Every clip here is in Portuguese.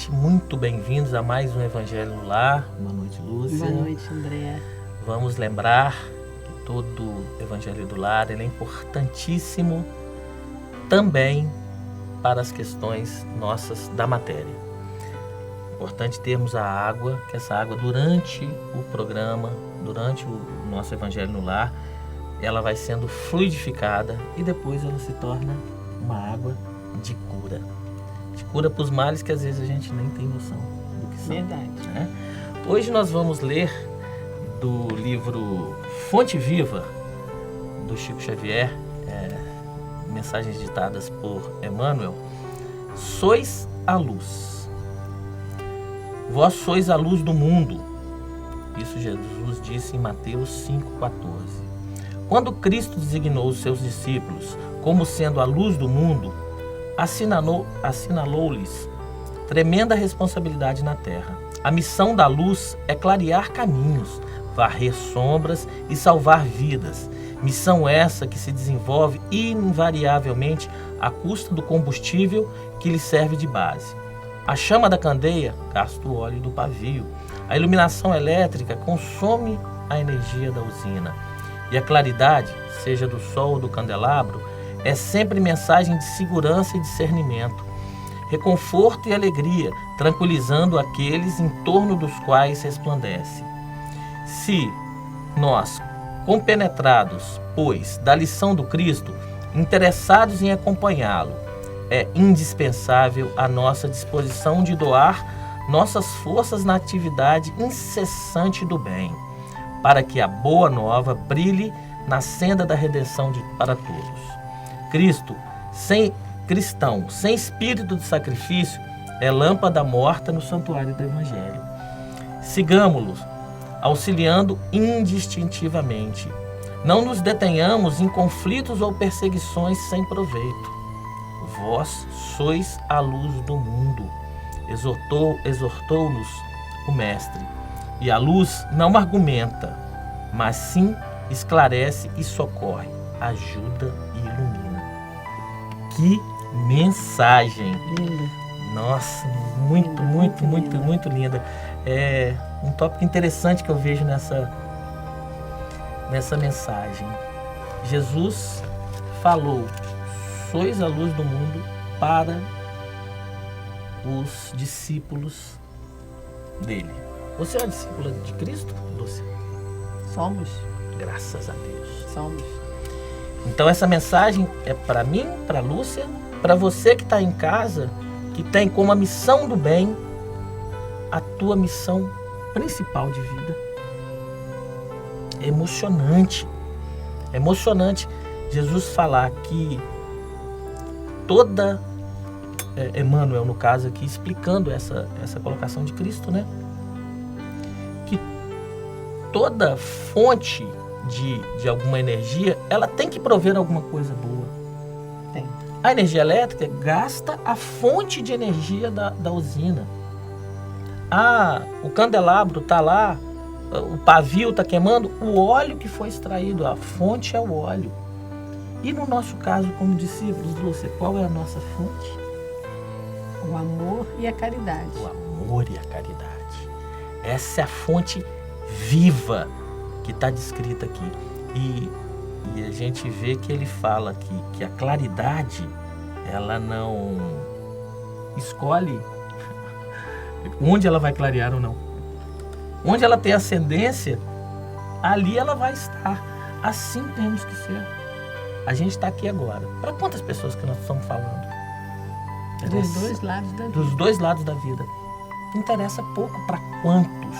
noite, muito bem-vindos a mais um Evangelho no Lar. Boa noite, Lúcia. Boa noite, André. Vamos lembrar que todo Evangelho do Lar ele é importantíssimo também para as questões nossas da matéria. Importante termos a água, que essa água durante o programa, durante o nosso Evangelho no Lar, ela vai sendo fluidificada e depois ela se torna uma água de cura. De cura para os males que às vezes a gente nem tem noção do que são. Verdade. Né? Hoje nós vamos ler do livro Fonte Viva, do Chico Xavier, mensagens ditadas por Emmanuel. Sois a luz. Vós sois a luz do mundo. Isso Jesus disse em Mateus 5,14. Quando Cristo designou os seus discípulos como sendo a luz do mundo, assinalou-lhes tremenda responsabilidade na terra. A missão da luz é clarear caminhos, varrer sombras e salvar vidas. Missão essa que se desenvolve invariavelmente à custa do combustível que lhe serve de base. A chama da candeia gasta o óleo do pavio. A iluminação elétrica consome a energia da usina. E a claridade, seja do sol ou do candelabro, é sempre mensagem de segurança e discernimento, reconforto e alegria, tranquilizando aqueles em torno dos quais resplandece. Se nós, compenetrados, pois, da lição do Cristo, interessados em acompanhá-lo, é indispensável a nossa disposição de doar nossas forças na atividade incessante do bem, para que a boa nova brilhe na senda da redenção para todos. Cristão, sem espírito de sacrifício, é lâmpada morta no santuário do Evangelho. Sigamo-los, auxiliando indistintivamente. Não nos detenhamos em conflitos ou perseguições sem proveito. Vós sois a luz do mundo, exortou-nos o Mestre. E a luz não argumenta, mas sim esclarece e socorre, ajuda e ilumina. Que mensagem! Linda. Nossa, muito linda. É um tópico interessante que eu vejo nessa mensagem. Jesus falou: sois a luz do mundo para os discípulos dele. Você é uma discípula de Cristo, Lúcia? Somos. Graças a Deus. Somos. Então essa mensagem é para mim, para Lúcia, para você que está em casa, que tem como a missão do bem a tua missão principal de vida. É emocionante Jesus falar que Emmanuel, no caso aqui, explicando essa colocação de Cristo, né? Que toda fonte de alguma energia, ela tem que prover alguma coisa boa. Tem. A energia elétrica gasta a fonte de energia da usina. O candelabro está lá, o pavio está queimando, o óleo que foi extraído, a fonte é o óleo. E no nosso caso, como discípulos, Lúcia, qual é a nossa fonte? O amor e a caridade. O amor e a caridade. Essa é a fonte viva que está descrita aqui. E a gente vê que ele fala que a claridade, ela não escolhe onde ela vai clarear ou não. Onde ela tem ascendência, ali ela vai estar. Assim temos que ser. A gente está aqui agora. Para quantas pessoas que nós estamos falando? Dos dois lados da vida. Dos dois lados da vida. Interessa pouco para quantos,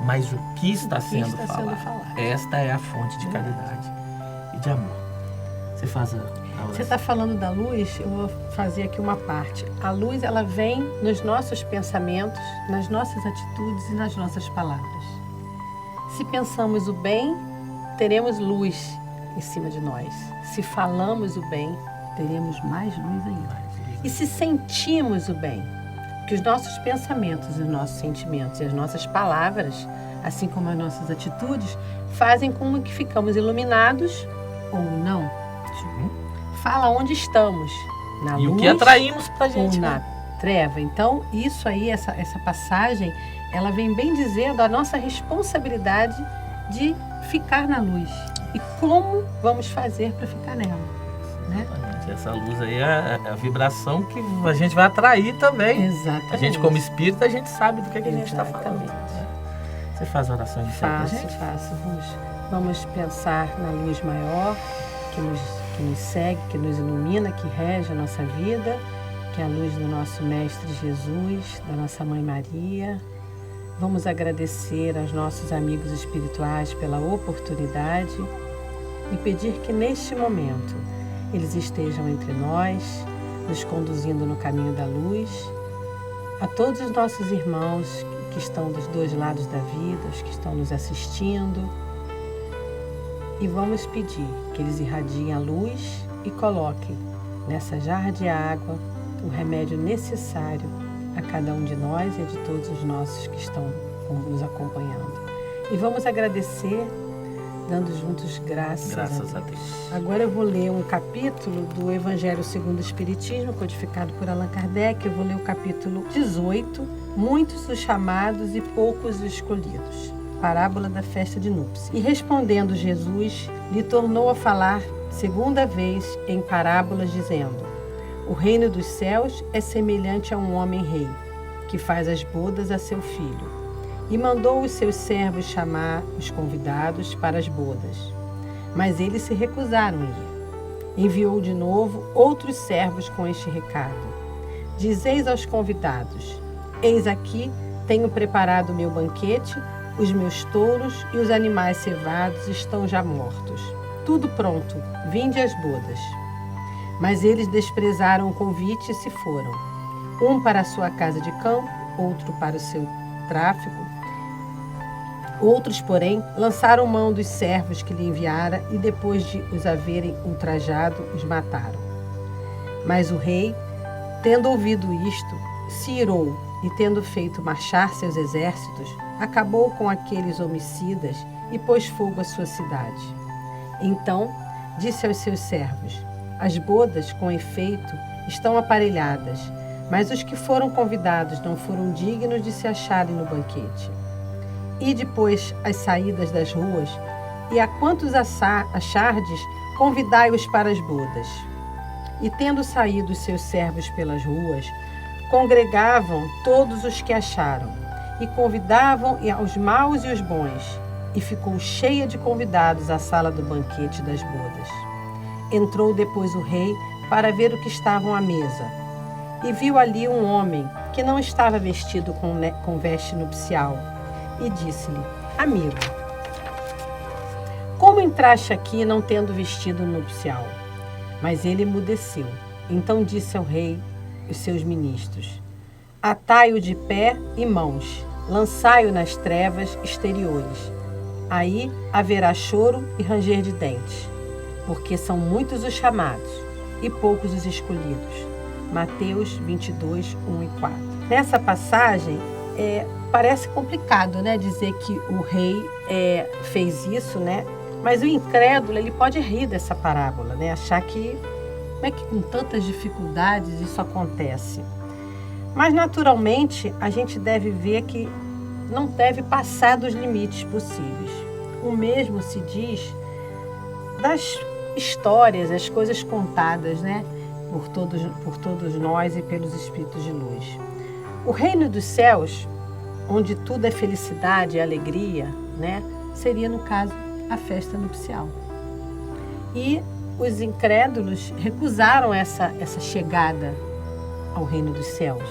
mas o que está sendo falado. Esta é a fonte de caridade e de amor. Você faz a Você está falando da luz, eu vou fazer aqui uma parte. A luz, ela vem nos nossos pensamentos, nas nossas atitudes e nas nossas palavras. Se pensamos o bem, teremos luz em cima de nós. Se falamos o bem, teremos mais luz ainda. E se sentimos o bem, que os nossos pensamentos, os nossos sentimentos e as nossas palavras, assim como as nossas atitudes, fazem com que ficamos iluminados ou não. Fala onde estamos, na luz e o que atraímos pra gente, ou na né? treva. Então, isso aí, essa passagem, ela vem bem dizendo a nossa responsabilidade de ficar na luz. E como vamos fazer para ficar nela, né? Essa luz aí é a vibração que a gente vai atrair também. Exatamente. A gente, como espírita, a gente sabe do que a gente está falando. Né? Você faz oração de fé pra gente? Faço. Vamos pensar na luz maior que nos segue, que nos ilumina, que rege a nossa vida, que é a luz do nosso Mestre Jesus, da nossa Mãe Maria. Vamos agradecer aos nossos amigos espirituais pela oportunidade e pedir que neste momento eles estejam entre nós, nos conduzindo no caminho da luz. A todos os nossos irmãos que estão dos dois lados da vida, os que estão nos assistindo. E vamos pedir que eles irradiem a luz e coloquem nessa jarra de água o remédio necessário a cada um de nós e de todos os nossos que estão nos acompanhando. E vamos agradecer, dando juntos graças a Deus. Agora eu vou ler um capítulo do Evangelho segundo o Espiritismo, codificado por Allan Kardec. Eu vou ler o capítulo 18, Muitos os chamados e poucos os escolhidos. Parábola da festa de núpcias. E respondendo Jesus, lhe tornou a falar segunda vez em parábolas, dizendo: o reino dos céus é semelhante a um homem rei, que faz as bodas a seu filho, e mandou os seus servos chamar os convidados para as bodas. Mas eles se recusaram a ir. Enviou de novo outros servos com este recado: dizeis aos convidados: eis aqui, tenho preparado o meu banquete, os meus touros e os animais cevados estão já mortos. Tudo pronto, vinde às bodas. Mas eles desprezaram o convite e se foram. Um para a sua casa de campo, outro para o seu tráfico. Outros, porém, lançaram mão dos servos que lhe enviara e, depois de os haverem ultrajado, os mataram. Mas o rei, tendo ouvido isto, se irou e, tendo feito marchar seus exércitos, acabou com aqueles homicidas e pôs fogo à sua cidade. Então disse aos seus servos: as bodas, com efeito, estão aparelhadas, mas os que foram convidados não foram dignos de se acharem no banquete. E depois as saídas das ruas, e a quantos achardes, convidai-os para as bodas. E tendo saído os seus servos pelas ruas, congregavam todos os que acharam, e convidavam aos maus e os bons, e ficou cheia de convidados a sala do banquete das bodas. Entrou depois o rei para ver o que estavam à mesa, e viu ali um homem que não estava vestido com veste nupcial, e disse-lhe: amigo, como entraste aqui não tendo vestido nupcial? Mas ele emudeceu. Então disse ao rei os seus ministros: atai-o de pé e mãos, lançai-o nas trevas exteriores. Aí haverá choro e ranger de dentes, porque são muitos os chamados e poucos os escolhidos. Mateus 22, 1 e 4. Nessa passagem, parece complicado, né, dizer que o rei fez isso, né? Mas o incrédulo, ele pode rir dessa parábola, né? Achar que, como é que com tantas dificuldades isso acontece? Mas, naturalmente, a gente deve ver que não deve passar dos limites possíveis. O mesmo se diz das histórias, as coisas contadas, né? Por todos nós e pelos espíritos de luz. O reino dos céus, onde tudo é felicidade e alegria, né? Seria, no caso, a festa nupcial. E os incrédulos recusaram essa chegada ao reino dos céus,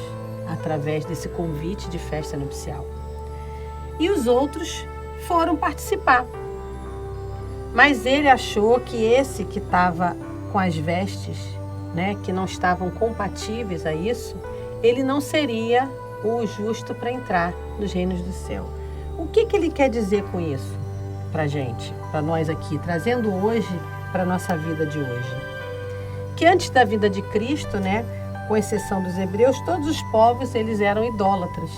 através desse convite de festa nupcial. E os outros foram participar. Mas ele achou que esse que estava com as vestes, né, que não estavam compatíveis a isso, ele não seria o justo para entrar nos reinos do céu. O que ele quer dizer com isso para a gente, para nós aqui, trazendo hoje para a nossa vida de hoje? Que antes da vinda de Cristo, né, com exceção dos hebreus, todos os povos eles eram idólatras.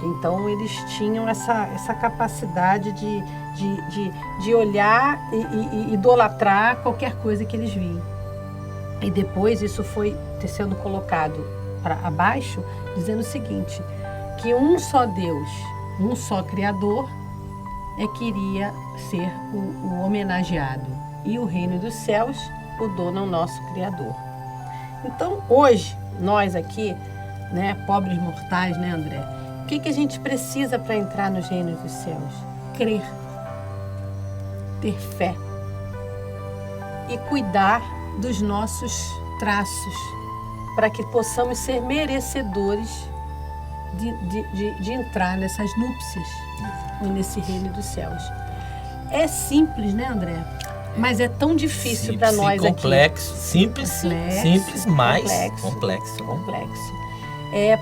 Então eles tinham essa capacidade de olhar e idolatrar qualquer coisa que eles viam. E depois isso foi sendo colocado para abaixo, dizendo o seguinte, que um só Deus, um só Criador, que iria ser o homenageado. E o reino dos céus, o dono ao nosso Criador. Então, hoje, nós aqui, né, pobres mortais, né, André? O que a gente precisa para entrar nos reinos dos céus? Crer, ter fé e cuidar dos nossos traços, para que possamos ser merecedores de entrar nessas núpcias, ou nesse reino dos céus. É simples, né, André? Mas é tão difícil para nós complexo, aqui. Simples, mas complexo.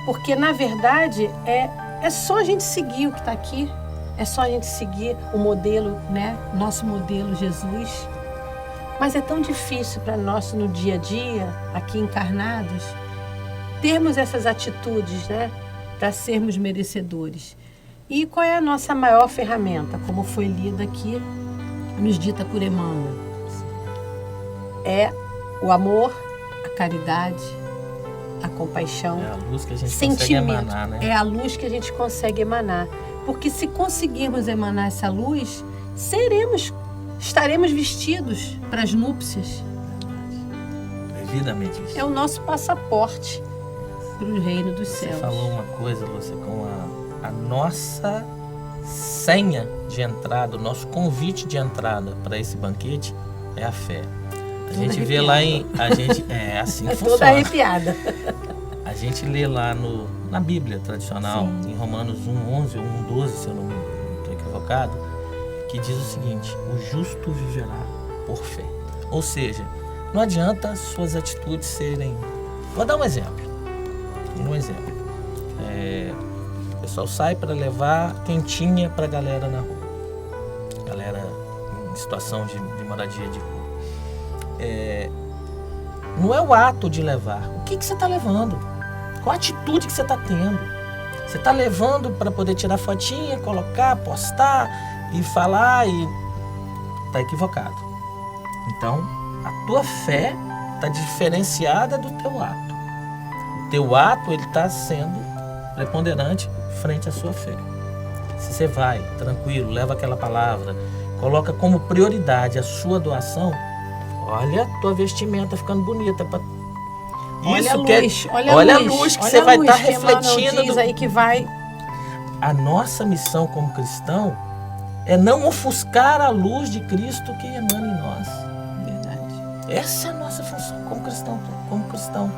Porque, na verdade, é só a gente seguir o que está aqui, é só a gente seguir o modelo, né? Nosso modelo Jesus. Mas é tão difícil para nós, no dia a dia, aqui encarnados, termos essas atitudes, né? Para sermos merecedores. E qual é a nossa maior ferramenta, como foi lida aqui, nos dita por Emmanuel? É o amor, a caridade, a compaixão. É a luz que a gente consegue emanar, né? É a luz que a gente consegue emanar. Porque se conseguirmos emanar essa luz, estaremos vestidos para as núpcias. Devidamente isso. É o nosso passaporte para o reino dos céus. Você falou uma coisa, Lúcia, com a nossa senha de entrada, o nosso convite de entrada para esse banquete é a fé. A gente vê lá é assim que funciona. Toda arrepiada. A gente lê lá na Bíblia tradicional, sim, em Romanos 1:11 ou 1:12, se eu não estou equivocado, que diz o seguinte: o justo viverá por fé. Ou seja, não adianta suas atitudes serem... Vou dar um exemplo. O pessoal sai para levar quentinha para a galera na rua. Galera em situação de moradia de rua. Não é o ato de levar. O que você está levando? Qual a atitude que você está tendo? Você está levando para poder tirar fotinha, colocar, postar e falar e... Está equivocado. Então, a tua fé está diferenciada do teu ato. O teu ato está sendo preponderante frente à sua fé. Se você vai tranquilo, leva aquela palavra, coloca como prioridade a sua doação, olha a tua vestimenta ficando bonita. Olha a luz que você vai estar refletindo. Diz aí que vai... A nossa missão como cristão é não ofuscar a luz de Cristo que emana em nós. Verdade. Essa é a nossa função como cristão.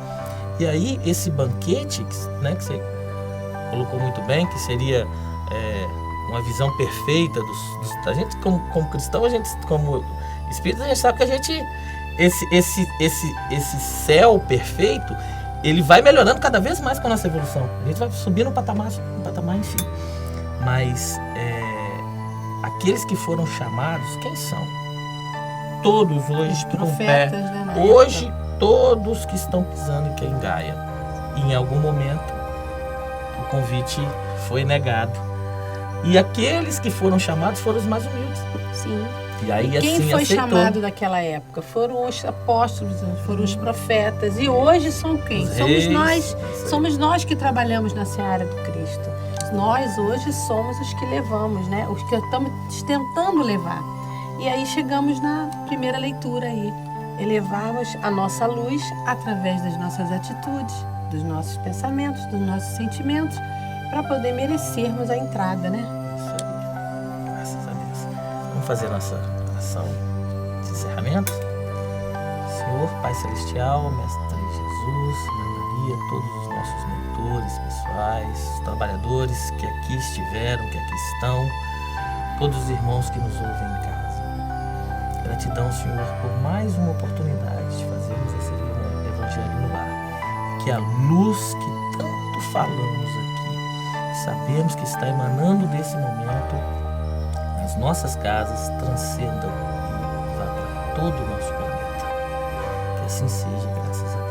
E aí, esse banquete, né, que você colocou muito bem, que seria uma visão perfeita a gente como cristão, a gente como espírita, a gente sabe que a gente esse céu perfeito, ele vai melhorando cada vez mais com a nossa evolução. A gente vai subindo um patamar, enfim. Mas aqueles que foram chamados, quem são? Todos hoje estão profetas, né, hoje todos que estão pisando em Gaia. E em algum momento o convite foi negado. E aqueles que foram chamados foram os mais humildes. Sim. E aí, quem assim, foi aceitou. Chamado naquela época? Foram os apóstolos, foram os profetas. E hoje são quem? Somos nós que trabalhamos na seara do Cristo. Nós hoje somos os que levamos, né? Os que estamos tentando levar. E aí chegamos na primeira leitura aí. Elevarmos a nossa luz através das nossas atitudes, dos nossos pensamentos, dos nossos sentimentos, para poder merecermos a entrada, né? Isso aí. Graças a Deus. Vamos fazer nossa oração de encerramento? Senhor, Pai Celestial, Mestre Jesus, Mãe Maria, todos os nossos mentores pessoais, os trabalhadores que aqui estiveram, que aqui estão, todos os irmãos que nos ouvem em casa. Gratidão, Senhor, por mais uma oportunidade de fazermos esse Evangelho no lar. Que a luz que tanto falamos aqui, que sabemos que está emanando desse momento, nas nossas casas, transcendam e vá para todo o nosso planeta. Que assim seja, graças a Deus.